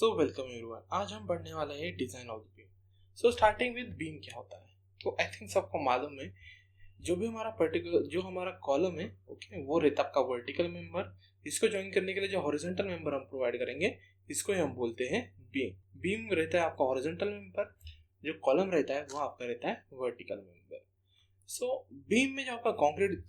So welcome everyone. आज हम पढ़ने वाले हैं design of the beam. So starting with beam क्या होता है, तो आई थिंक सबको मालूम है। जो भी हमारा पर्टिकुलर जो हमारा कॉलम है, ओके, वो रहता है आपका वर्टिकल मेंबर। इसको ज्वाइन करने के लिए जो हॉरिजॉन्टल मेंबर हम प्रोवाइड करेंगे, इसको ही हम बोलते हैं बीम। बीम रहता है आपका हॉरिजॉन्टल मेंबर, जो कॉलम रहता है वो आपका रहता है वर्टिकल मेंबर। सो बीम में जो आपका कंक्रीट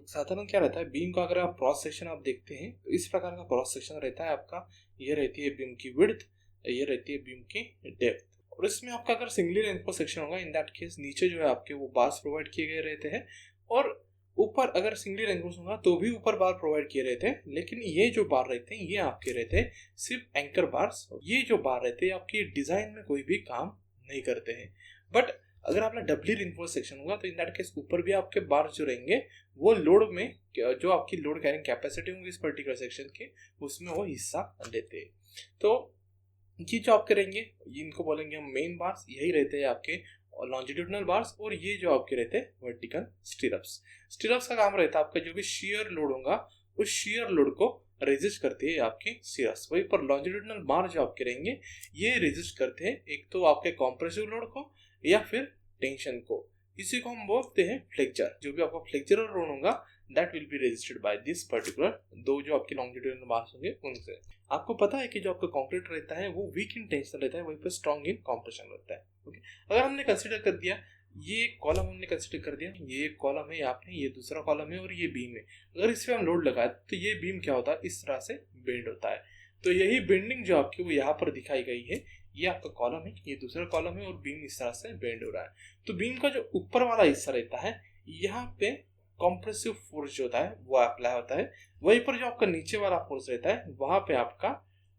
साधारण क्या रहता है, बीम का अगर आप क्रॉस सेक्शन आप देखते हैं तो इस प्रकार का क्रॉस सेक्शन रहता है आपका। ये रहती है बीम की विड्थ, ये रहती है बीम की डेप्थ। और इसमें आपका अगर सिंगली रेनफोर्स सेक्शन होगा, इन दैट केस नीचे जो है आपके वो बार्स प्रोवाइड किए गए रहते हैं, और ऊपर अगर सिंगली रेनफोर्स होगा तो भी ऊपर बार प्रोवाइड किए रहते हैं। लेकिन ये जो बार रहते हैं ये आपके रहते हैं सिर्फ एंकर बार्स। ये जो बार रहते हैं आपकी डिजाइन में कोई भी काम नहीं करते हैं। बट अगर आपका डबली रिइंफोर्स सेक्शन होगा तो इन दैट केस ऊपर भी आपके बार जो रहेंगे वो लोड में, जो आपकी लोड कैरिंग कैपेसिटी होगी इस पर्टिकुलर सेक्शन की, उसमें वो हिस्सा देते हैं। तो ये जो आप करेंगे इनको बोलेंगे हम मेन बार्स। यही रहते हैं आपके लॉन्जिट्यूडनल बार्स, और ये जो आपके रहते हैं वर्टिकल स्टिरप्स। स्टिरप्स का काम रहता है आपका जो भी शियर लोड होगा उस शियर लोड को रेजिस्ट करते हैं आपके स्टिरप्स। वहीं पर लॉन्जिट्यूडनल बार जो आपके रहेंगे ये रेजिस्ट करते हैं एक तो आपके कॉम्प्रेसिव लोड को या फिर टेंशन को। इसी को हम बोलते हैं फ्लेक्चर। जो भी आपका फ्लेक्चरल लोड होगा that will be resisted by this particular दो जो आपके लॉन्जिट्यूडनल बार्स होंगे उनसे। आपको पता है कि जो आपका कंक्रीट रहता है वो वीक इन टेंशन रहता है, वहीं पर स्ट्रॉन्ग इन कॉम्प्रेशन रहता है। ओके, अगर हमने कंसीडर कर दिया ये कॉलम, हमने कंसीडर कर दिया ये एक कॉलम है यहाँ पे, ये दूसरा कॉलम है और ये बीम है। अगर इस पे हम लोड लगाए तो ये बीम क्या होता है, इस तरह से बेंड होता है। तो यही बेंडिंग जो आपकी वो यहाँ पर दिखाई गई है, ये आपका कॉलम है, ये दूसरा कॉलम है और बीम इस तरह से बेंड हो रहा है। तो बीम का जो ऊपर वाला हिस्सा रहता है यहाँ पे कॉम्प्रेसिव फोर्स जो होता है वो अप्लाई होता है। वहीं पर जो आपका नीचे वाला फोर्स रहता है वहां पे आपका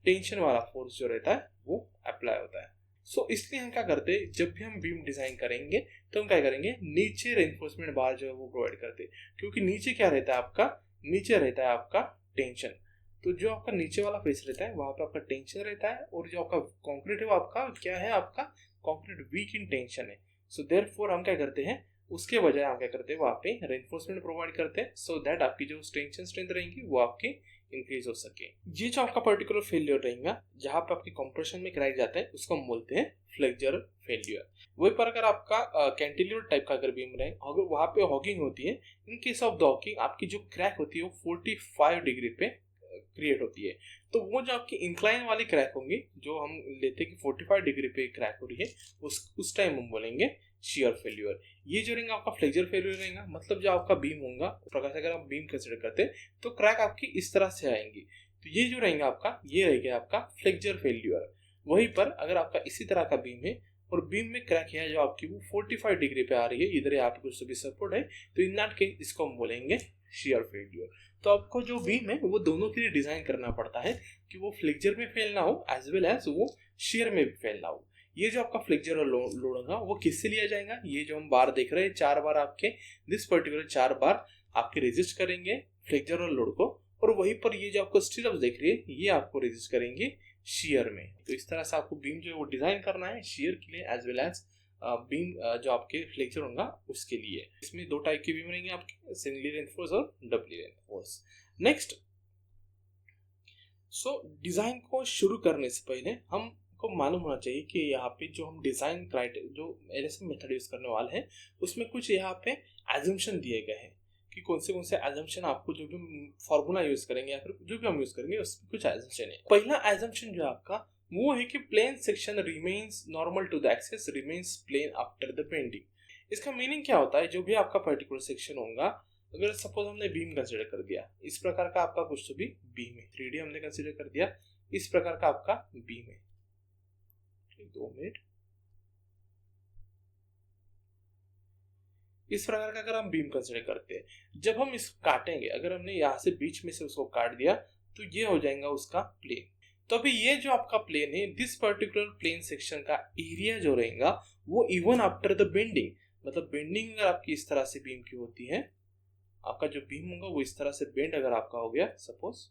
टेंशन वाला फोर्स जो रहता है वो अप्लाई होता है। सो इसलिए हम क्या करते हैं, जब भी हम बीम डिजाइन करेंगे तो हम क्या करेंगे, नीचे रेनफोर्समेंट बार जो है वो प्रोवाइड करते हैं। क्योंकि नीचे क्या रहता है आपका, नीचे रहता है आपका टेंशन। तो जो आपका नीचे वाला फेस रहता है वहां पे आपका टेंशन रहता है, और जो आपका कंक्रीट है वो आपका क्या है, आपका कंक्रीट वीक इन टेंशन है। सो देयरफॉर हम क्या करते हैं, उसके बजाय हम क्या करते हैं वहां पे रेनफोर्समेंट प्रोवाइड करते हैं, सो दैट आपकी जो टेंशन स्ट्रेंथ रहेंगी वो आपकी इंक्रीज हो सके। ये जो आपका पर्टिकुलर फेलियर रहेगा जहां पे आपकी कंप्रेशन में क्रैक जाता है उसको हम बोलते हैं फ्लेक्चर फेलियर। वहीं पर अगर आपका कैंटिलीवर टाइप का अगर बीम रहे, अगर वहां पे हॉगिंग होती है, in case of the hugging आपकी जो क्रैक होती है वो 45 डिग्री पे क्रिएट होती है। तो वो जो आपकी इंक्लाइन वाली क्रैक होंगी जो हम लेते हैं कि 45 डिग्री पे क्रैक हो रही है, उस टाइम हम बोलेंगे शियर फेल्यूर। ये जो रहेगा आपका फ्लेक्चर फेल्यूर रहेगा। मतलब जो आपका बीम होगा, प्रकार से अगर आप बीम कंसिडर करते हैं तो क्रैक आपकी इस तरह से आएंगी। तो ये जो रहेगा आपका, ये रहेगा आपका फ्लेक्चर फेल्यूर। वहीं पर अगर आपका इसी तरह का बीम है और बीम में क्रैक है जो आपकी वो 45 डिग्री पे आ रही है, इधर यहाँ पे कुछ भी सपोर्ट है, तो इन दैट केस इसको हम बोलेंगे शियर फेल्यूर। तो आपको जो बीम है वो दोनों के लिए डिजाइन करना पड़ता है कि वो फ्लेक्चर में फेल ना हो एज वेल एज वो शियर में भी फेल ना हो। ये जो आपका फ्लेक्चर और लोड होगा वो किससे लिया जाएगा, ये जो हम बार देख रहे हैं 4 बार आपके, दिस पर्टिकुलर 4 बार आपके रेजिस्ट करेंगे फ्लेक्चर और लोड को, और वहीं पर ये जो आपको स्टिरअप्स देख रही है ये आपको रेजिस्ट करेंगे शियर में। तो इस तरह से आपको बीम जो है वो डिजाइन करना है शियर के लिए एज वेल एज बीम जो आपके फ्लेक्चर होगा उसके लिए। इसमें 2 टाइप के बीम रहेंगे आपके, सिंगली रेनफोर्स और डबली रेनफोर्स। नेक्स्ट, सो डिजाइन को शुरू करने से पहले हमको मालूम होना चाहिए कि यहाँ पे जो हम डिजाइन क्राइटेरिया जो एलएसएम मेथड यूज करने वाले हैं उसमें कुछ यहाँ पे एजम्पशन दिए गए हैं कि कौन से एजम्पशन आपको जो भी फॉर्मूला यूज करेंगे या फिर जो भी हम यूज करेंगे उसमें कुछ एजम्पशन है। पहला एजम्पशन जो आपका वो है कि plane section remains normal to the axis remains plane after the bending. इसका मीनिंग क्या होता है, जो भी आपका पर्टिकुलर सेक्शन होगा, अगर सपोज हमने बीम कंसीडर कर दिया, इस प्रकार का आपका कुछ तो भी बीम है, 3D हमने कंसीडर कर दिया, इस प्रकार का आपका बीम है। 2 मिनट, इस प्रकार का अगर हम बीम कंसीडर करते हैं, जब हम इसको काटेंगे, अगर हमने यहाँ से बीच में से उसको काट दिया तो ये हो जाएगा उसका प्लेन। तो अभी ये जो आपका प्लेन है, दिस पर्टिकुलर प्लेन सेक्शन का एरिया जो रहेगा वो इवन आफ्टर द बेंडिंग, मतलब बेंडिंग अगर आपकी इस तरह से बीम की होती है, आपका जो बीम होगा वो इस तरह से बेंड अगर आपका हो गया सपोज,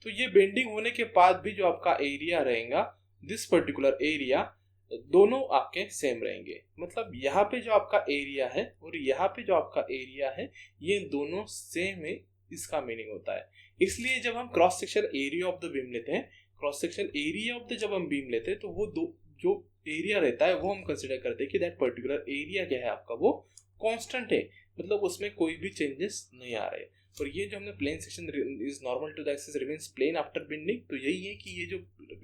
तो ये बेंडिंग होने के बाद भी जो आपका एरिया रहेगा, दिस पर्टिकुलर एरिया, दोनों आपके सेम रहेंगे। मतलब यहाँ पे जो आपका एरिया है और यहाँ पे जो आपका एरिया है ये दोनों सेम है इसका मीनिंग होता है। इसलिए जब हम cross section area of the beam लेते हैं, cross section area of the जब हम बीम लेते हैं तो वो दो जो एरिया रहता है वो हम कंसिडर करते हैं कि दैट पर्टिकुलर एरिया क्या है आपका, वो कांस्टेंट है, मतलब उसमें कोई भी चेंजेस नहीं आ रहे। और ये जो हमने plane section is normal to the axis remains plane after bending, तो यही है कि ये जो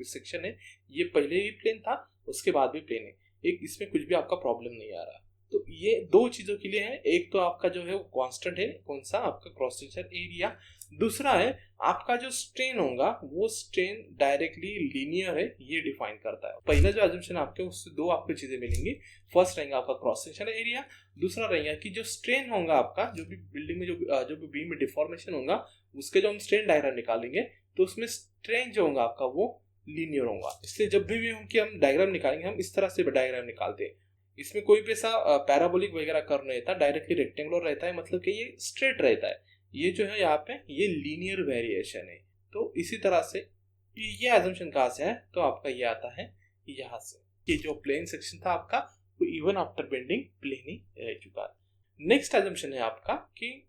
सेक्शन है ये पहले ही प्लेन था, उसके बाद भी प्लेन है, एक इसमें कुछ भी आपका प्रॉब्लम नहीं आ रहा। तो ये दो चीजों के लिए है, एक तो आपका जो है वो कांस्टेंट है, कौन सा, आपका क्रॉस सेक्शन एरिया। दूसरा है आपका जो स्ट्रेन होगा वो स्ट्रेन डायरेक्टली लीनियर है, ये डिफाइन करता है। पहला जो अजम्पशन आपके उससे दो आपको चीजें मिलेंगी, फर्स्ट रहेगा आपका क्रॉस सेक्शन एरिया, दूसरा रहेगा कि जो स्ट्रेन होगा आपका, जो भी बिल्डिंग में जो भी बीम में डिफॉर्मेशन होगा उसके जो हम स्ट्रेन डायग्राम निकालेंगे तो उसमें स्ट्रेन जो होगा आपका वो लीनियर होगा। इसलिए जब भी हम डायग्राम निकालेंगे हम इस तरह से डायग्राम निकालते हैं, इसमें कोई भी ऐसा पैराबोलिक वगैरह कर नहीं रहता, डायरेक्टली रेक्टेंगुलर रहता है, मतलब कि ये स्ट्रेट रहता है। ये जो है यहाँ पे ये लीनियर वेरिएशन है। तो इसी तरह से ये अजम्पशन कहाँ से है, तो आपका ये आता है यहाँ से, ये जो प्लेन सेक्शन था आपका वो इवन आफ्टर बेंडिंग प्लेन ही रह चुका है। नेक्स्ट अजम्पशन है आपका कि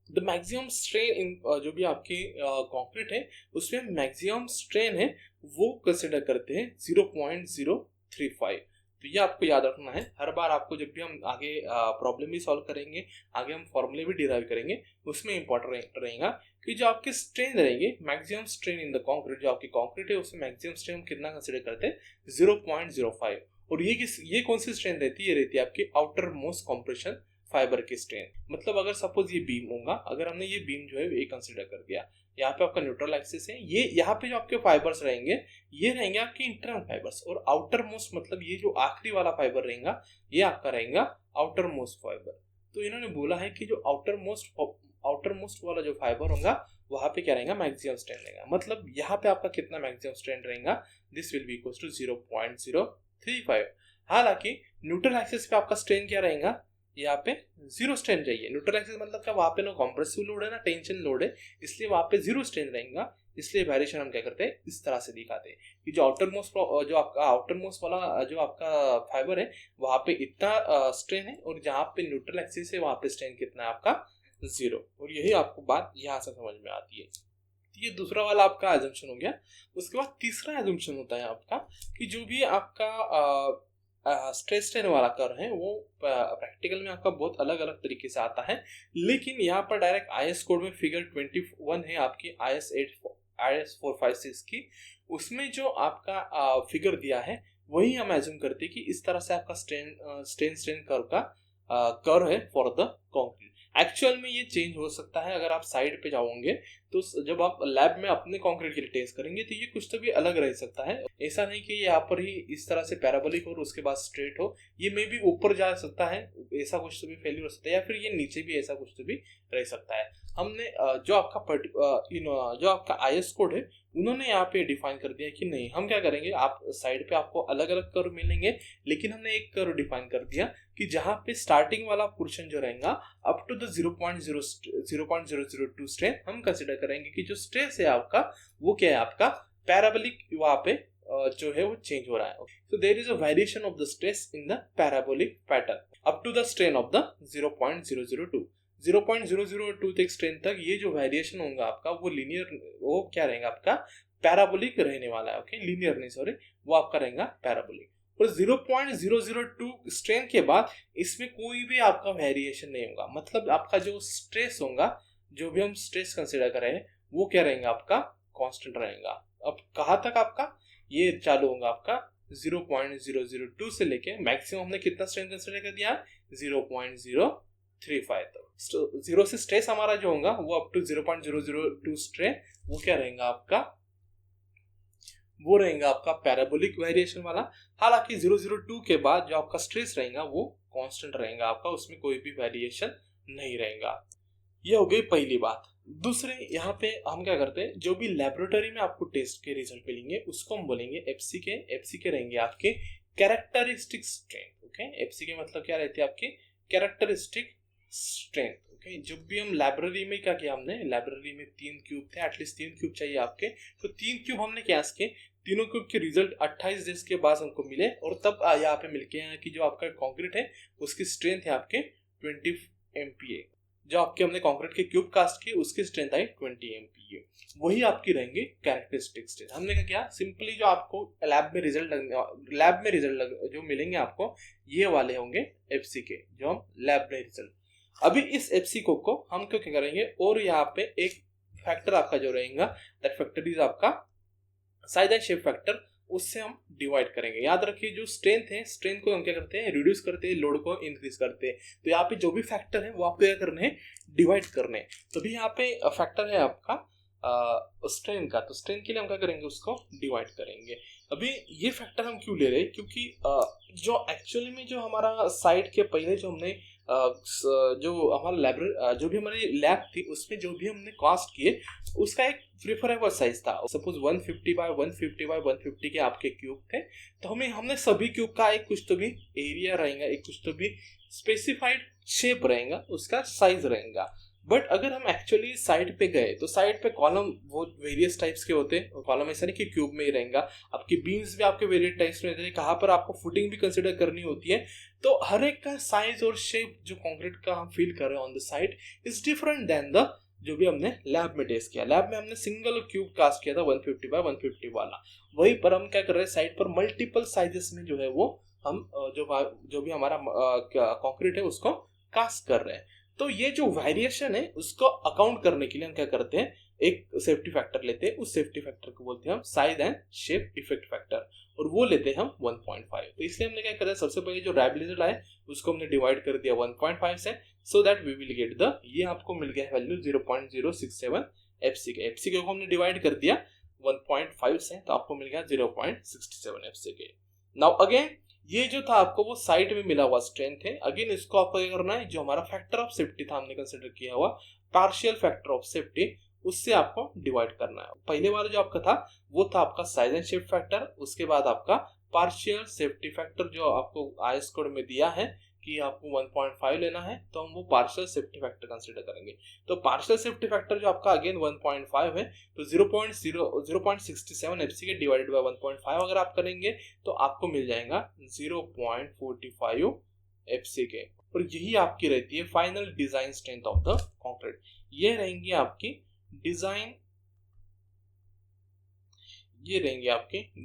द मैक्सिमम स्ट्रेन इन जो भी आपकी कंक्रीट है उसमें मैक्सिमम स्ट्रेन है वो कंसिडर करते हैं 0.035। तो ये आपको याद रखना है हर बार, आपको जब भी हम आगे प्रॉब्लम भी सॉल्व करेंगे, आगे हम फॉर्मूले भी डिराइव करेंगे, उसमें इंपॉर्टेंट रहेगा कि जो आपके स्ट्रेन रहेंगे, maximum strain in the concrete, जो आपकी कंक्रीट है उसमें मैक्सिमम स्ट्रेन हम कितना कंसिडर करते हैं 0.05। और ये कौन सी स्ट्रेन रहती है, ये रहती है आपकी आउटर मोस्ट कॉम्प्रेशन फाइबर की स्ट्रेन। मतलब अगर सपोज ये बीम होगा, अगर हमने ये बीम जो है ये कंसिडर कर दिया, यहाँ पे आपका न्यूट्रल एक्सिस है, ये यहाँ पे जो आपके फाइबर्स रहेंगे ये रहेंगे आपके इंटरनल फाइबर्स, और आउटर मोस्ट मतलब ये जो आखिरी वाला फाइबर रहेगा ये आपका रहेगा आउटर मोस्ट फाइबर। तो इन्होंने बोला है कि जो आउटर मोस्ट वाला जो फाइबर होगा वहां पे क्या रहेगा, मैक्सिमम स्ट्रेन रहेगा। मतलब यहाँ पे आपका कितना मैक्सिमम स्ट्रेन रहेगा, this will be equal to 0.035। हालांकि न्यूट्रल एक्सिस पे आपका स्ट्रेन क्या रहेगा, यहाँ पे जीरो स्ट्रेन चाहिए। न्यूट्रल एक्सिस मतलब क्या, वहां पे ना कॉम्प्रेसिव लोड है ना टेंशन लोड है, इसलिए वहां पे जीरो स्ट्रेन रहेगा। इसलिए वेरिएशन हम क्या करते हैं, इस तरह से दिखाते हैं कि जो आउटर मोस्ट वाला जो आपका फाइबर है वहां पे इतना स्ट्रेन है, और जहाँ पे न्यूट्रल एक्सिस है वहां पे स्ट्रेन कितना है आपका, जीरो। और यही आपको बात यहाँ से समझ में आती है। ये दूसरा वाला आपका एजम्पशन हो गया। उसके बाद तीसरा एजम्पशन होता है आपका कि जो भी आपका स्ट्रेस स्ट्रेन वाला कर्व है वो प्रैक्टिकल में आपका बहुत अलग अलग तरीके से आता है, लेकिन यहाँ पर डायरेक्ट आईएस कोड में फिगर 21 है आपकी IS 456 की, उसमें जो आपका फिगर दिया है वही हम एज्यूम करते हैं कि इस तरह से आपका स्ट्रेन कर्व का कर्व है फॉर द कंक्रीट। एक्चुअल में ये चेंज हो सकता है, अगर आप साइड पे जाओगे तो जब आप लैब में अपने कंक्रीट के लिए टेस्ट करेंगे तो ये कुछ तो भी अलग रह सकता है। ऐसा नहीं कि यहाँ पर ही इस तरह से पैराबोलिक हो और उसके बाद स्ट्रेट हो, ये मे भी ऊपर जा सकता है, ऐसा कुछ तो भी फेलियर हो सकता है, या फिर ये नीचे भी ऐसा कुछ तो भी रह सकता है। हमने जो आपका IS कोड है उन्होंने यहाँ पे डिफाइन कर दिया कि नहीं, हम क्या करेंगे, आप साइड पे आपको अलग अलग कर्व मिलेंगे, लेकिन हमने एक कर्व डिफाइन कर दिया कि जहाँ पे स्टार्टिंग वाला पोर्शन जो रहेगा अप टू द 0.002 स्ट्रेन हम कंसिडर करेंगे कि जो स्ट्रेस है आपका वो क्या है, आपका पैराबोलिक वहां पे जो है वो चेंज हो रहा है। So there is a variation of the stress in the parabolic pattern up to the strain of the 0.002 तक स्ट्रेन तक ये जो वेरिएशन होगा आपका वो लीनियर, वो क्या रहेगा आपका पैराबोलिक रहने वाला है। ओके, लीनियर नहीं, सॉरी, वो आपका रहेगा पैराबोलिक। और 0.002 स्ट्रेन के बाद इसमें कोई भी आपका वेरिएशन नहीं होगा, मतलब आपका जो स्ट्रेस होगा, जो भी हम स्ट्रेस कंसिडर कर रहे हैं वो क्या रहेगा, आपका कांस्टेंट रहेगा। अब कहाँ तक आपका ये चालू होगा, आपका 0.002 से लेके मैक्सिमम हमने कितना स्ट्रेन कंसिडर कर दिया, 0.035 तक। जीरो से स्ट्रेस हमारा जो होगा वो अप टू 0.002 स्ट्रेन वो क्या रहेगा आपका, वो रहेगा आपका पैराबोलिक वेरिएशन वाला। हालांकि 0.002 के बाद जो आपका स्ट्रेस रहेगा वो कांस्टेंट रहेगा आपका, उसमें कोई भी वेरिएशन नहीं रहेगा। ये हो गई पहली बात। दूसरे यहाँ पे हम क्या करते हैं, जो भी लेबोरेटरी में आपको टेस्ट के रिजल्ट मिलेंगे उसको हम बोलेंगे एफसी के रहेंगे आपके कैरेक्टरिस्टिक स्ट्रेंथ। ओके, एफसी के मतलब क्या रहती है आपकी कैरेक्टरिस्टिक स्ट्रेंथ। ओके, जब भी हम लाइब्रेरी में क्या किया, हमने लाइब्रेरी में 3 क्यूब थे, एटलीस्ट 3 क्यूब चाहिए आपके, तो 3 क्यूब हमने क्या किए, तीनों क्यूब के रिजल्ट 28 डेज के बाद हमको मिले, और तब यहाँ पे मिलके हैं कि जो आपका कंक्रीट है उसकी स्ट्रेंथ है आपके 20 MPa। जो आपके हमने कंक्रीट के क्यूब कास्ट किए उसकी स्ट्रेंथ आई 20 MPa। वही आपकी रहेंगे कैरेक्टरिस्टिक स्ट्रेंथ। हमने क्या सिंपली जो आपको लैब में रिजल्ट जो मिलेंगे आपको ये वाले होंगे एफसी के, जो हम लैब में रिजल्ट। अभी इस एफसी को हम क्या करेंगे, और यहाँ पे एक फैक्टर आपका जो रहेगा दैट फैक्टर इज आपका साइज एंड शेप फैक्टर, उससे हम डिवाइड करेंगे। याद रखिए जो स्ट्रेंथ है, स्ट्रेंथ को हम क्या करते हैं रिड्यूस करते हैं, लोड को इंक्रीज करते हैं। तो यहाँ पे जो भी फैक्टर है वो आपको क्या करने हैं डिवाइड करने हैं। तो भी यहाँ पे फैक्टर है आपका स्ट्रेंथ का, तो स्ट्रेंथ के लिए हम क्या करेंगे उसको डिवाइड करेंगे। अभी ये फैक्टर हम क्यों ले रहे हैं, क्योंकि जो एक्चुअली में जो हमारा साइट के पहले जो हमने जो हमारा लाइब्रेरी जो भी हमारी लैब थी उसमें जो भी हमने कास्ट किए उसका एक प्रेफरेबल साइज था। सपोज 150 बाय 150 बाय 150 के आपके क्यूब थे, तो हमने सभी क्यूब का एक कुछ तो भी एरिया रहेगा, एक कुछ तो भी स्पेसिफाइड शेप रहेगा, उसका साइज रहेगा। बट अगर हम एक्चुअली साइड पे गए तो साइड पे कॉलम वो वेरियस टाइप्स के होते हैं। कॉलम ऐसा नहीं कि क्यूब में ही रहेगा, आपकी बीम्स भी आपके वेरियस टाइप्स में रहते हैं, कहाँ पर आपको फुटिंग भी कंसिडर करनी होती है। तो हर एक का साइज और शेप जो कंक्रीट का हम फील कर रहे हैं on the site is different than the जो भी हमने लैब में टेस्ट किया। लैब में हमने सिंगल क्यूब कास्ट किया था 150 बाय 150 वाला, वही पर हम क्या कर रहे हैं साइड पर मल्टीपल साइजेस में जो है वो हम जो भी हमारा कंक्रीट है उसको कास्ट कर रहे हैं। तो ये जो वेरिएशन है उसको अकाउंट करने के लिए हम क्या करते हैं एक सेफ्टी फैक्टर लेते हैं। उस सेफ्टी फैक्टर को बोलते हैं हम size and shape effect factor, और वो लेते हैं हम 1.5। तो इसलिए हमने क्या करा, सबसे पहले जो लैब रिजल्ट आए उसको हमने डिवाइड कर दिया 1.5 से, so that we will get the, ये आपको मिल गया वैल्यू 0.067 FCK। FCK को हमने डिवाइड कर दिया 1.5 से, तो आपको मिल गया 0.67 FCK। नाउ अगेन ये जो था आपको वो साइट में मिला हुआ स्ट्रेंथ है। अगेन इसको आपको क्या करना है, जो हमारा फैक्टर ऑफ सेफ्टी था हमने कंसिडर किया हुआ पार्शियल फैक्टर ऑफ सेफ्टी, उससे आपको डिवाइड करना है। पहले वाला जो आपका था वो था आपका साइज एंड शेप फैक्टर, उसके बाद आपका पार्शियल सेफ्टी फैक्टर जो आपको आईएस कोड में दिया है कि आपको 1.5 लेना है, तो हम वो पार्शियल सेफ्टी फैक्टर कंसिडर करेंगे। तो पार्शियल सेफ्टी फैक्टर जो आपका अगेन 1.5 है, तो 0.67 FCK डिवाइडेड बाय 1.5 अगर आप करेंगे तो आपको मिल जाएगा 0.45 FCK। और यही आपकी रहती है final design strength of the concrete. ये रहेंगी आपकी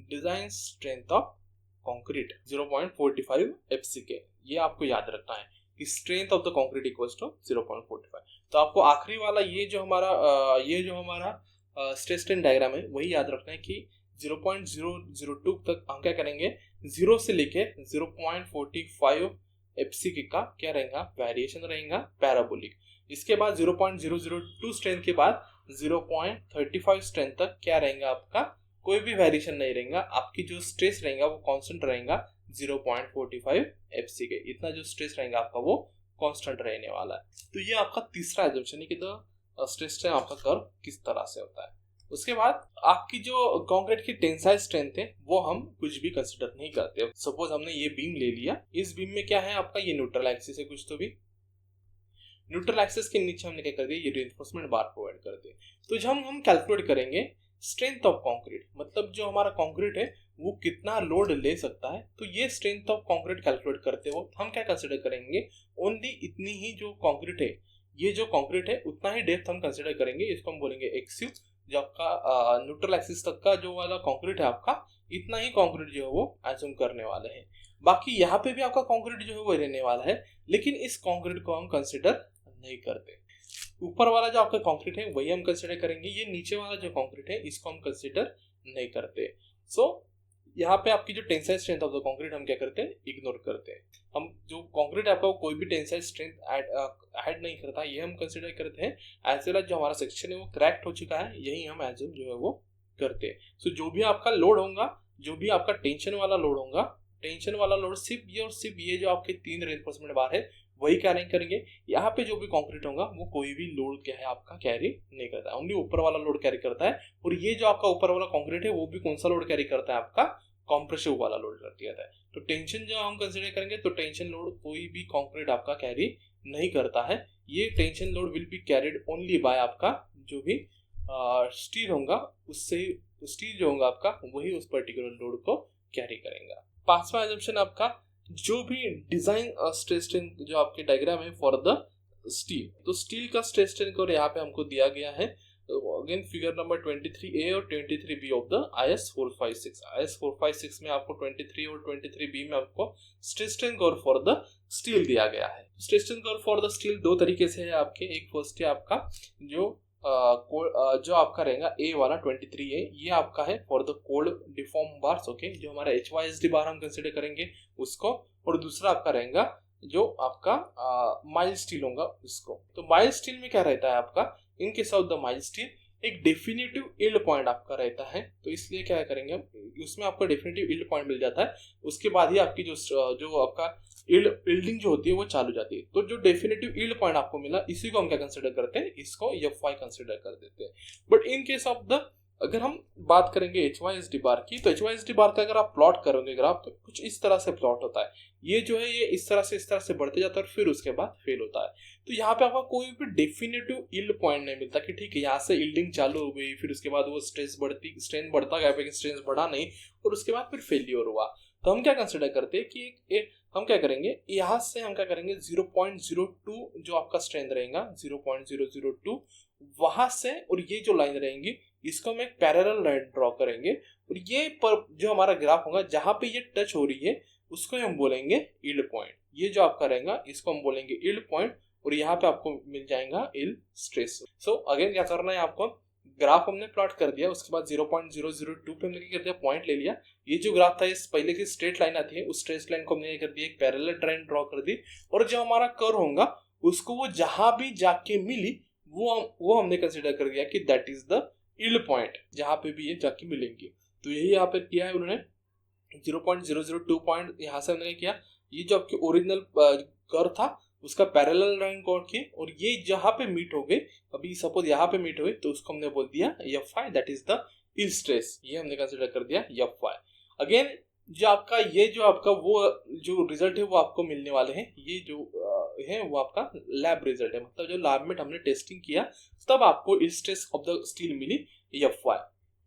design strength of concrete 0.45 FCK। ये आपको याद रखना है कि strength of the concrete equals to 0.45। तो आपको आखिरी वाला ये जो हमारा स्ट्रेस स्ट्रेन डायग्राम है वही याद रखना है कि 0.002 तक हम क्या करेंगे, 0 से लेके 0.45 FCK का क्या रहेगा वेरिएशन रहेगा पैराबोलिक। इसके बाद 0.002 स्ट्रेंथ के बाद 0.35 स्ट्रेंथ तक क्या रहेगा आपका कोई भी वेरिएशन नहीं रहेगा, आपकी जो स्ट्रेस रहेगा वो कांस्टेंट रहेगा 0.45 FCK। इतना जो स्ट्रेस रहेगा आपका वो कांस्टेंट रहने वाला है। तो ये आपका तीसरा एजम्पशन है कि द स्ट्रेस स्ट्रेन आपका कर्व किस तरह से होता है। उसके बाद आपकी जो कंक्रीट की टेंसाइल स्ट्रेंथ है वो हम कुछ भी कंसिडर नहीं करते। सपोज हमने ये बीम ले लिया, इस बीम में क्या है आपका ये न्यूट्रल एक्सिस है, कुछ तो भी न्यूट्रल एक्सिस के नीचे हमने क्या कर दिया ये रिइंफोर्समेंट बार प्रोवाइड कर दिए। तो जब हम कैलकुलेट करेंगे स्ट्रेंथ ऑफ कंक्रीट, मतलब जो हमारा कंक्रीट है वो कितना लोड ले सकता है, तो ये स्ट्रेंथ ऑफ कंक्रीट कैलकुलेट करते हो हम क्या कंसिडर करेंगे, ओनली इतनी ही जो कंक्रीट है, ये जो कंक्रीट है उतना ही डेप्थ हम कंसिडर करेंगे। इसको हम बोलेंगे XU। जो आपका न्यूट्रल एक्सिस तक का जो वाला कंक्रीट है आपका, इतना ही कंक्रीट जो है वो एज्यूम करने वाले हैं। बाकी यहाँ पे भी आपका कंक्रीट जो है वो रहने वाला है, लेकिन इस कंक्रीट को हम कंसिडर नहीं करते। ऊपर वाला जो आपका कंक्रीट है वही हम कंसिडर करेंगे, ये नीचे वाला जो कंक्रीट है इसको हम कंसिडर नहीं करते। सो यहाँ पे आपकी जो tensile strength of the concrete हम क्या करते हैं इग्नोर करते हैं। हम जो कंक्रीट आपका कोई भी टेंसाइल स्ट्रेंथ ऐड नहीं करता, ये हम कंसिडर करते हैं। एज वेल एज जो हमारा सेक्शन है वो क्रैक्ड हो चुका है, यही हम एज्यूम जो है वो करते हैं। सो जो भी आपका लोड होगा, जो भी आपका टेंशन वाला लोड होगा, टेंशन वाला लोड सिर्फ ये और सिर्फ ये जो आपके 3 रेनफोर्समेंट बार है वही कैरी करेंगे। यहाँ पे जो भी कंक्रीट होगा वो कोई भी लोड क्या है आपका कैरी नहीं करता है, ओनली ऊपर वाला लोड कैरी करता है। और ये जो आपका ऊपर वाला कंक्रीट है वो भी कौन सा लोड कैरी करता है आपका कॉम्प्रेसिव वाला लोड करती है। तो टेंशन जो हम कंसिडर करेंगे तो टेंशन लोड कोई भी कंक्रीट आपका कैरी नहीं करता है। ये tension load will be carried only by आपका जो भी स्टील होगा, उससे स्टील जो होगा आपका वही उस पर्टिकुलर लोड को कैरी करेगा। पांचवा एजम्पशन आपका जो भी डिजाइन स्ट्रेस स्ट्रेन जो आपके डायग्राम है फॉर द स्टील, तो स्टील का स्ट्रेस स्ट्रेन कर्व यहाँ पे हमको दिया गया है अगेन फिगर नंबर 23A और 23B of the IS 456। IS 456 में आपको 23 और 23B में आपको stress strain curve for the steel दिया गया है। Stress strain curve for the steel दो तरीके से है आपके, एक फर्स्ट है आपका जो आपका रहेगा ए वाला 23A, ये आपका है for the cold deform bars, okay, जो हमारा HYSD बार हम कंसिडर करेंगे उसको, और दूसरा आपका रहेगा जो आपका माइल्ड स्टील होगा उसको। तो माइल्ड स्टील में क्या रहता है आपका, in case of the mild steel एक डेफिनेटिव यील्ड पॉइंट आपका रहता है, तो इसलिए क्या करेंगे उसमें आपको डेफिनेटिव यील्ड पॉइंट मिल जाता है, उसके बाद ही आपकी जो आपका यील्डिंग जो होती है वो चालू जाती है। तो जो डेफिनेटिव यील्ड पॉइंट आपको मिला इसी को हम क्या कंसिडर करते हैं, इसको FY कंसिडर कर देते हैं। But in case of the अगर हम बात करेंगे HYSD बार की, तो HYSD बार का अगर आप प्लॉट करोगे ग्राफ तो कुछ इस तरह से प्लॉट होता है, ये जो है ये इस तरह से बढ़ते जाता है और फिर उसके बाद फेल होता है। तो यहाँ पे आपका कोई भी डेफिनेटिव यील्ड पॉइंट नहीं मिलता कि ठीक है यहाँ से यील्डिंग चालू हो गई, फिर उसके बाद वो स्ट्रेन बढ़ता गया, लेकिन स्ट्रेन बढ़ा नहीं और उसके बाद फिर फेलियर हुआ। तो हम क्या कंसिडर करते हैं कि हम क्या करेंगे, यहाँ से हम क्या करेंगे 0.02 जो आपका स्ट्रेंथ रहेगा 0.002 वहां से, और ये जो लाइन रहेंगी इसको हम एक पैरेलल लाइन ड्रॉ करेंगे, और ये पर जो हमारा ग्राफ होगा जहां पे ये टच हो रही है उसको हम बोलेंगे यील्ड पॉइंट। ये जो आपका रहेगा इसको हम बोलेंगे यील्ड पॉइंट, और यहाँ पे आपको मिल जाएगा यील्ड स्ट्रेस। सो अगेन क्या करना है आपको, ग्राफ हमने प्लॉट कर दिया, उसके बाद 0.002 पे हमने क्या कर दिया, पॉइंट ले लिया। ये जो ग्राफ था इस पहले की स्ट्रेट लाइन आती है, उस स्ट्रेट लाइन को हमने कर दिया एक पैरेलल लाइन ड्रॉ कर दी, और जो हमारा कर्व होगा उसको वो जहां भी जाके मिली वो हमने कंसिडर कर दिया कि that is the yield point, जहां पे भी ये जाके मिलेंगी। तो यही यहाँ पे किया है उन्होंने 0.002 पॉइंट यहाँ से हमने किया, ये जो आपकी ओरिजिनल कर्व था उसका पैरेलल लाइन कोड की, और ये जहां पे मीट हो गए, अभी सपोज यहाँ पे मीट हुए तो उसको हमने बोल दिया FY, that is the yield stress, ये हमने कंसिडर कर दिया FY। अगेन जो आपका ये जो आपका वो जो रिजल्ट है वो आपको मिलने वाले हैं, ये जो है वो आपका लैब रिजल्ट है, मतलब जो लैब में हमने टेस्टिंग किया तब आपको yield stress of the steel मिली FY।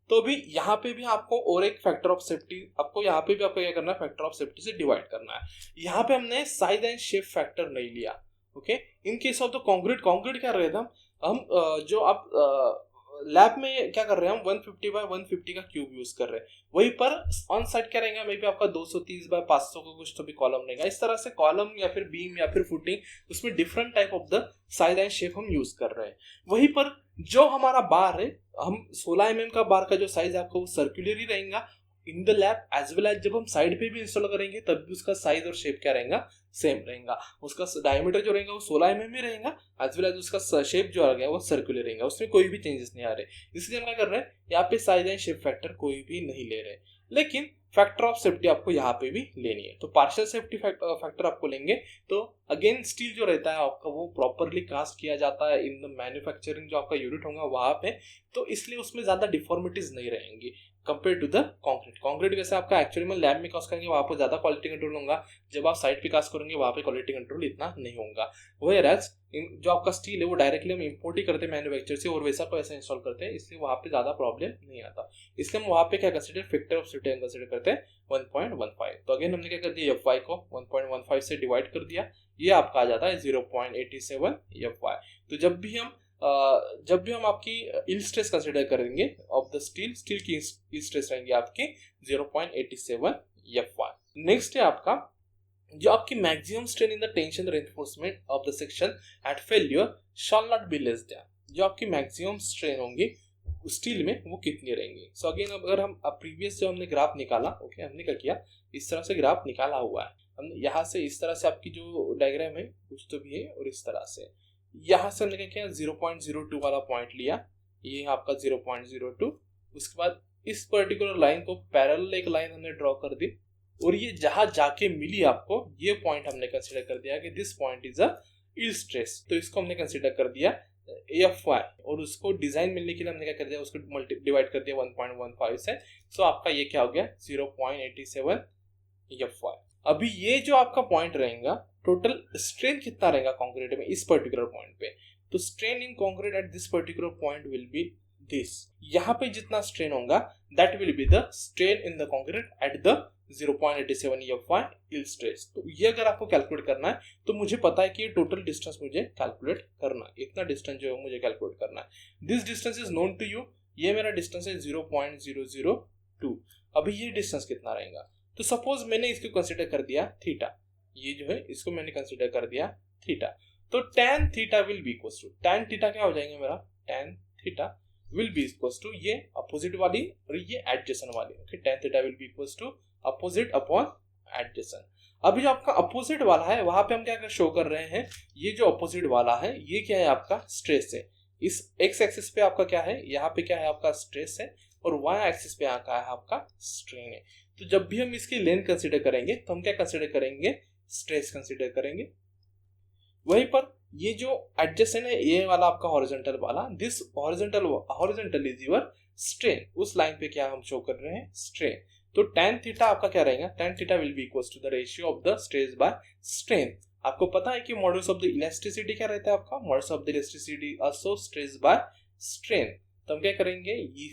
तो अभी यहाँ पे भी आपको और एक फैक्टर ऑफ सेफ्टी, आपको यहाँ पे भी आपको क्या करना है, फैक्टर ऑफ सेफ्टी से डिवाइड करना है। यहाँ पे हमने साइज एंड शेप फैक्टर नहीं लिया, okay. In case of the concrete क्या रहे थे हम जो आप लैब में क्या कर रहे हैं, हम 150x150 का क्यूब यूज कर रहे हैं, वहीं पर ऑन साइड क्या रहेगा, मे बी आपका 230x500 का कुछ तो भी कॉलम रहेगा। इस तरह से कॉलम या फिर बीम या फिर फुटिंग उसमें different type of the size and shape हम यूज कर रहे हैं। वहीं पर जो हमारा बार है, हम 16 mm का बार का जो साइज आपको वो सर्कुलर ही रहेगा in the lab, as well as जब हम साइड पे भी इंस्टॉल करेंगे तब भी उसका साइज और शेप क्या रहेगा, सेम रहेगा। उसका डायमीटर जो रहेगा वो 16 mm में रहेगा, एज वेल एज उसका शेप जो आ गया वो सर्कुलर रहेगा, उसमें कोई भी चेंजेस नहीं आ रहे। इसलिए हम क्या कर रहे हैं, यहाँ पे साइज एंड शेप फैक्टर कोई भी नहीं ले रहे, लेकिन फैक्टर ऑफ सेफ्टी आपको यहाँ पे भी लेनी है। तो पार्शियल सेफ्टी फैक्टर आपको लेंगे तो अगेन स्टील जो रहता है आपका वो प्रॉपरली कास्ट किया जाता है इन द मैन्युफैक्चरिंग, जो आपका यूनिट होगा वहां पे, तो इसलिए उसमें ज्यादा डिफॉर्मिटीज नहीं रहेंगी कंपेयर टू द कंक्रीट। वैसे आपका एक्चुअली में लैब में कास्ट करेंगे वहां पर ज्यादा क्वालिटी कंट्रोल होगा, जब आप साइट पे कास्ट करेंगे वहां पे क्वालिटी कंट्रोल इतना नहीं होगा। वेयरएज जो आपका स्टील है वो डायरेक्टली हम इंपोर्ट ही करते हैं मैन्युफैक्चर से, और वैसा को ऐसा इंस्टॉल करते हैं, इसलिए वहां पे ज्यादा प्रॉब्लम नहीं आता। इसलिए हम वहां पे क्या consider, factor of safety consider करते हैं 1.15। तो अगेन हमने क्या कर दिया, FY को 1.15 से डिवाइड कर दिया, ये आपका आ जाता है 0.87 FY। तो जब भी हम आपकी यील्ड स्ट्रेस कंसिडर करेंगे ऑफ द स्टील की यील्ड स्ट्रेस रहेंगे आपकी 0.87 FY। नेक्स्ट है आपका जो आपकी maximum strain in the tension reinforcement of the section at failure shall not be less than, जो आपकी मैक्सिमम स्ट्रेन होंगी स्टील में वो कितनी रहेंगी। सो अगेन अगर हम प्रीवियस जो हमने ग्राफ निकाला, ओके, हमने क्या किया, इस तरह से ग्राफ निकाला हुआ है हमने, यहाँ से इस तरह से आपकी जो डायग्राम है कुछ तो भी है, और इस तरह से यहाँ से हमने क्या किया 0.02 वाला पॉइंट लिया, ये आपका 0.02, उसके बाद इस पर्टिकुलर लाइन को पैरेलल एक लाइन हमने ड्रॉ कर दी, और ये जहां जाके मिली आपको ये पॉइंट हमने कंसीडर कर दिया कि this point is a yield stress, तो इसको हमने कंसीडर कर दिया FY, और उसको डिजाइन मिलने के लिए हमने क्या कर दिया, उसको डिवाइड कर दिया 1.15 से, तो आपका ये क्या हो गया 0.87 FY। अभी ये जो आपका पॉइंट रहेगा, टोटल स्ट्रेन कितना रहेगा कंक्रीट में इस पर्टिकुलर पॉइंट पे, तो strain in concrete at this particular point will be this, यहाँ पे जितना स्ट्रेन होगा that will be the strain in the concrete at the 0.87 FY yield stress। तो ये अगर आपको कैलकुलेट करना है तो मुझे पता है कि ये टोटल डिस्टेंस मुझे कैलकुलेट करना है, इतना डिस्टेंस जो है मुझे कैलकुलेट करना है। This distance is known to you, ये मेरा डिस्टेंस है 0.002। अभी ये डिस्टेंस कितना रहेगा, तो सपोज मैंने इसको कंसिडर कर दिया थीटा, ये जो है इसको मैंने कंसिडर कर दिया थीटा, तो tan theta will be equals to, tan theta क्या हो जाएगा मेरा, tan theta will be equals to ये अपोजिट वाली और ये एडजेसेंट वाली, okay, tan theta will be equals to opposite upon adjacent. अभी जो आपका अपोजिट वाला है वहां पे हम क्या शो कर रहे हैं, ये जो अपोजिट वाला है ये क्या है आपका स्ट्रेस है, इस एक्स एक्सिस पे आपका क्या है, यहाँ पे क्या है आपका स्ट्रेस है, और वाई एक्सिस पे क्या है आपका स्ट्रेन है। तो जब भी हम इसकी लेंथ कंसीडर करेंगे तो हम क्या कंसीडर करेंगे, स्ट्रेस कंसीडर करेंगे। वहीं पर ये जो एडजेसेंट है ये वाला आपका हॉरिजॉन्टल वाला, this horizontal is your strain, उस लाइन पे क्या हम शो कर रहे हैं, स्ट्रेन। तो tan थीटा आपका क्या रहेगा, tan theta will be equals to the ratio of the stress by strain. आपको पता है कि मॉडुलस ऑफ द इलास्टिसिटी क्या रहता है आपका, modulus of the elasticity also stress by strain. तो हम क्या करेंगे,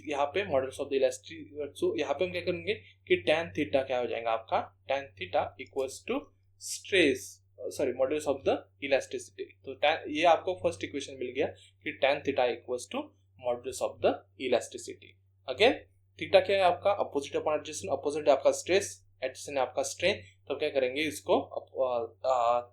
यहाँ पे मॉडुलस ऑफ द इलास्टिसिटी, सो यहाँ पे हम क्या करेंगे कि tan थीटा क्या हो जाएगा आपका, tan theta equals to stress, sorry modulus of the elasticity. तो ये आपको फर्स्ट इक्वेशन मिल गया कि tan theta equals to modulus of the elasticity. Again theta क्या है आपका, अपोजिट अपॉन एडजेसेंट, अपोजिट है आपका स्ट्रेस, एडजेसेंट है आपका स्ट्रेन, तो क्या करेंगे इसको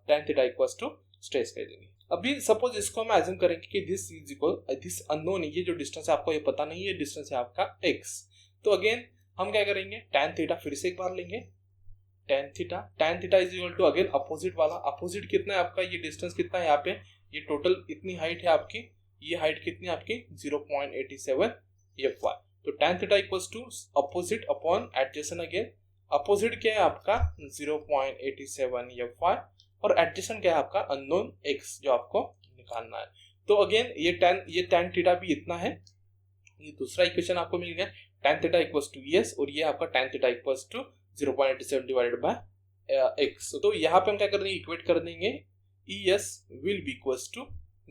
tan theta equals to stress कह देंगे। अभी सपोज इसको हम एज्यूम करेंगे कि this is equal, this unknown है, ये जो डिस्टेंस है आपको ये पता नहीं है, ये डिस्टेंस है आपका x। तो अगेन हम क्या करेंगे, tan थीटा फिर से एक बार लेंगे, tan theta is equal to again opposite वाला, अपोजिट कितना है आपका, ये डिस्टेंस कितना है यहाँ पे, ये टोटल इतनी हाइट है आपकी, ये हाइट कितनी है आपकी 0.87 FY। तो tan theta equals to opposite upon adjacent, again opposite क्या है आपका 0.87 FY और एडजेसेंट क्या है आपका अननोन x जो आपको निकालना है। तो अगेन ये tan थीटा भी इतना है, ये दूसरा इक्वेशन आपको मिल गया, tan theta equals to ES और ये आपका tan theta equals to 0.87 divided by x। तो यहाँ पे हम क्या कर देंगे, इक्वेट कर देंगे, ES will be equals to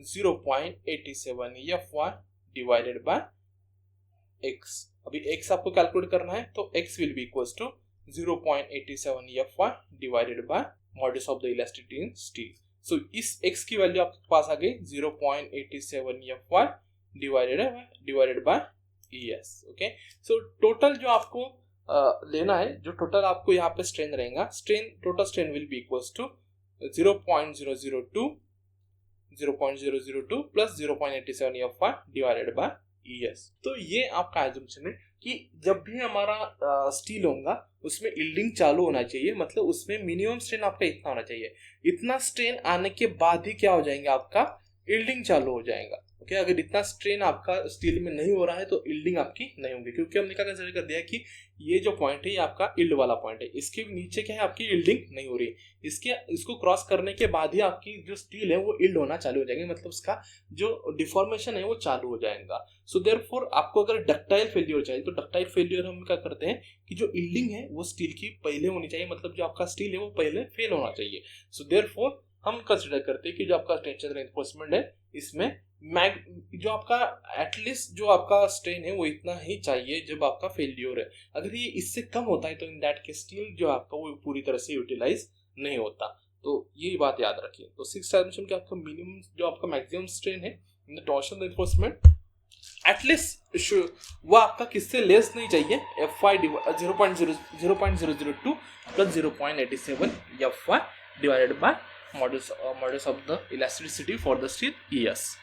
0.87 FY divided by x। अभी x आपको कैलकुलेट करना है, तो x will be equals to 0.87 FY divided by modulus of the elasticity in steel. So इस x की वैल्यू आपके पास आ गई 0.87 FY divided by ES। Okay, so total जो आपको लेना है, जो टोटल आपको यहाँ पे स्ट्रेन रहेगा, total strain will be equals to 0.002 plus 0.87 FY divided by ES। तो ये आपका एजम्पशन है कि जब भी हमारा स्टील होगा उसमें यील्डिंग चालू होना चाहिए, मतलब उसमें मिनिमम स्ट्रेन आपका इतना होना चाहिए, इतना स्ट्रेन आने के बाद ही क्या हो जाएंगे आपका यील्डिंग चालू हो जाएगा। ओके, अगर इतना स्ट्रेन आपका स्टील में नहीं हो रहा है तो यील्डिंग आपकी नहीं होगी, क्योंकि हमने क्या कंसीडर कर दिया कि ये जो पॉइंट है ये आपका यील्ड वाला पॉइंट है, इसके नीचे क्या है आपकी यील्डिंग नहीं हो रही, इसको क्रॉस करने के बाद ही आपकी जो स्टील है वो यील्ड होना चालू हो जाएंगे, मतलब उसका जो डिफॉर्मेशन है वो चालू हो जाएगा। सो देयरफॉर आपको अगर डक्टाइल फेल्योर चाहिए तो डक्टाइल फेल्योर हम क्या करते हैं कि जो यील्डिंग है वो स्टील की पहले होनी चाहिए, मतलब जो आपका स्टील है वो पहले फेल होना चाहिए। सो देयरफॉर हम कंसिडर करते हैं कि जो आपका टेंशन रेनफोर्समेंट है इसमें जो आपका एटलीस्ट जो आपका स्ट्रेन है वो इतना ही चाहिए जब आपका फेल्योर है, अगर ये इससे कम होता है तो इन दैट केस स्टील जो आपका वो पूरी तरह से यूटिलाइज नहीं होता। तो ये बात याद रखिए। तो 6th डायमेंशन के आपका मिनिमम जो आपका मैक्सिमम स्ट्रेन है in the torsion reinforcement at least वो आपका किससे लेस नहीं चाहिए, FY 0.002 plus 0.87 FY divided by modulus of the elasticity for the steel ES।